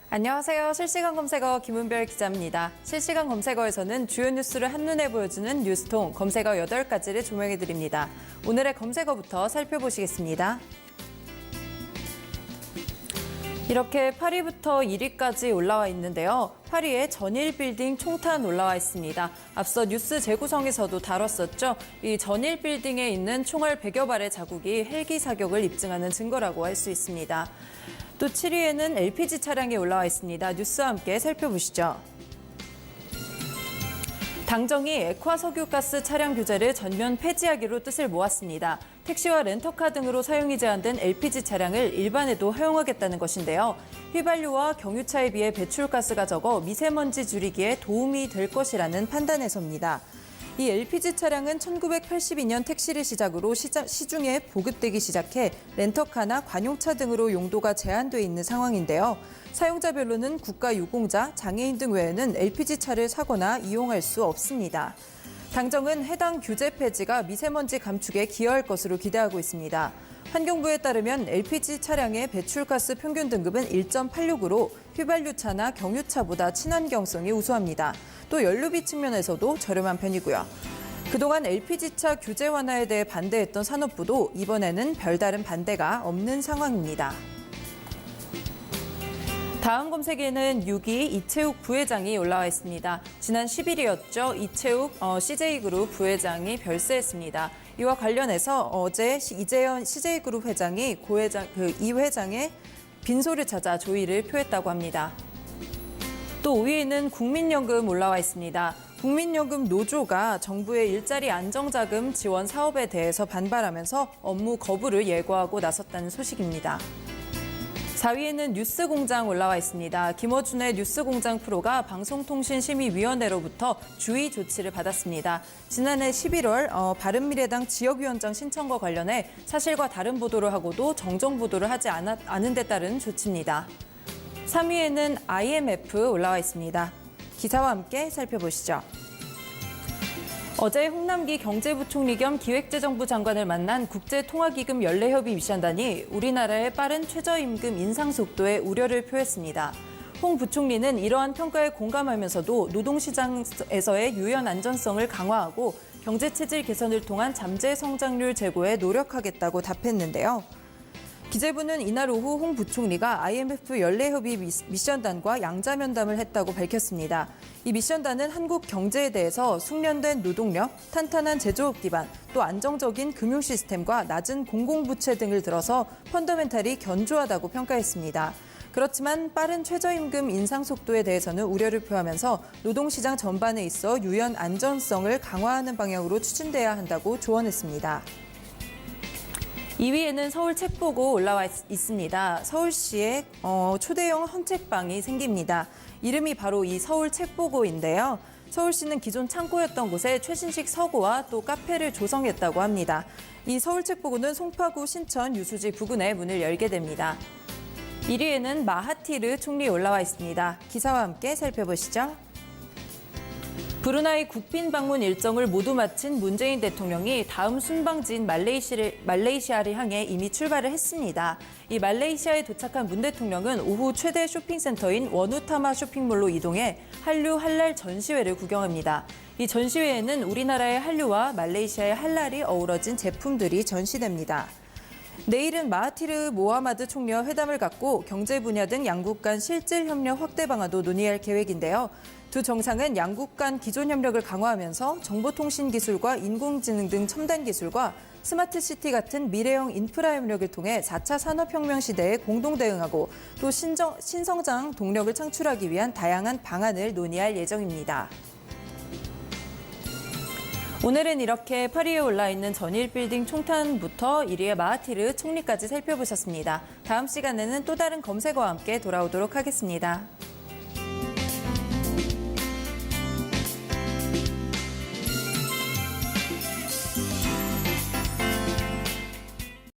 안녕하세요. 실시간 검색어 김은별 기자입니다. 실시간 검색어에서는 주요 뉴스를 한눈에 보여주는 뉴스통 검색어 8가지를 조명해드립니다. 오늘의 검색어부터 살펴보시겠습니다. 이렇게 8위부터 1위까지 올라와 있는데요. 8위에 전일빌딩 총탄 올라와 있습니다. 앞서 뉴스 재구성에서도 다뤘었죠. 이 전일빌딩에 있는 총알 100여 발의 자국이 헬기 사격을 입증하는 증거라고 할 수 있습니다. 또 7위에는 LPG 차량이 올라와 있습니다. 뉴스와 함께 살펴보시죠. 당정이 액화 석유가스 차량 규제를 전면 폐지하기로 뜻을 모았습니다. 택시와 렌터카 등으로 사용이 제한된 LPG 차량을 일반에도 허용하겠다는 것인데요. 휘발유와 경유차에 비해 배출가스가 적어 미세먼지 줄이기에 도움이 될 것이라는 판단에서입니다. 이 LPG 차량은 1982년 택시를 시작으로 시중에 보급되기 시작해 렌터카나 관용차 등으로 용도가 제한돼 있는 상황인데요. 사용자별로는 국가유공자, 장애인 등 외에는 LPG차를 사거나 이용할 수 없습니다. 당정은 해당 규제 폐지가 미세먼지 감축에 기여할 것으로 기대하고 있습니다. 환경부에 따르면 LPG 차량의 배출가스 평균 등급은 1.86으로 휘발유차나 경유차보다 친환경성이 우수합니다. 또 연료비 측면에서도 저렴한 편이고요. 그동안 LPG차 규제 완화에 대해 반대했던 산업부도 이번에는 별다른 반대가 없는 상황입니다. 다음 검색에는 6위 이채욱 부회장이 올라와 있습니다. 지난 10일이었죠. 이채욱 CJ그룹 부회장이 별세했습니다. 이와 관련해서 어제 이재현 CJ그룹 회장이 이 회장의 빈소를 찾아 조의를 표했다고 합니다. 또 5위에는 국민연금 올라와 있습니다. 국민연금 노조가 정부의 일자리 안정자금 지원 사업에 대해서 반발하면서 업무 거부를 예고하고 나섰다는 소식입니다. 4위에는 뉴스공장 올라와 있습니다. 김어준의 뉴스공장 프로가 방송통신심의위원회로부터 주의 조치를 받았습니다. 지난해 11월 바른미래당 지역위원장 신청과 관련해 사실과 다른 보도를 하고도 정정 보도를 하지 않은 데 따른 조치입니다. 3위에는 IMF 올라와 있습니다. 기사와 함께 살펴보시죠. 어제 홍남기 경제부총리 겸 기획재정부 장관을 만난 국제통화기금 연례협의 미션단이 우리나라의 빠른 최저임금 인상 속도에 우려를 표했습니다. 홍 부총리는 이러한 평가에 공감하면서도 노동시장에서의 유연 안전성을 강화하고 경제체질 개선을 통한 잠재 성장률 제고에 노력하겠다고 답했는데요. 기재부는 이날 오후 홍 부총리가 IMF 연례협의 미션단과 양자면담을 했다고 밝혔습니다. 이 미션단은 한국 경제에 대해서 숙련된 노동력, 탄탄한 제조업 기반, 또 안정적인 금융 시스템과 낮은 공공부채 등을 들어서 펀더멘탈이 견조하다고 평가했습니다. 그렇지만 빠른 최저임금 인상 속도에 대해서는 우려를 표하면서 노동시장 전반에 있어 유연 안전성을 강화하는 방향으로 추진돼야 한다고 조언했습니다. 2위에는 서울 책보고 올라와 있습니다. 서울시에 초대형 헌책방이 생깁니다. 이름이 바로 이 서울 책보고인데요. 서울시는 기존 창고였던 곳에 최신식 서고와 또 카페를 조성했다고 합니다. 이 서울 책보고는 송파구 신천 유수지 부근에 문을 열게 됩니다. 1위에는 마하티르 총리 올라와 있습니다. 기사와 함께 살펴보시죠. 브루나이 국빈 방문 일정을 모두 마친 문재인 대통령이 다음 순방지인 말레이시아를 향해 이미 출발을 했습니다. 이 말레이시아에 도착한 문 대통령은 오후 최대 쇼핑센터인 워누타마 쇼핑몰로 이동해 한류 할랄 전시회를 구경합니다. 이 전시회에는 우리나라의 한류와 말레이시아의 할랄이 어우러진 제품들이 전시됩니다. 내일은 마하티르 모하마드 총리와 회담을 갖고 경제 분야 등 양국 간 실질 협력 확대 방안도 논의할 계획인데요. 두 정상은 양국 간 기존 협력을 강화하면서 정보통신 기술과 인공지능 등 첨단 기술과 스마트 시티 같은 미래형 인프라 협력을 통해 4차 산업혁명 시대에 공동 대응하고 또 신성장 동력을 창출하기 위한 다양한 방안을 논의할 예정입니다. 오늘은 이렇게 8위에 올라 있는 전일빌딩 총탄부터 1위의 마하티르 총리까지 살펴보셨습니다. 다음 시간에는 또 다른 검색어와 함께 돌아오도록 하겠습니다.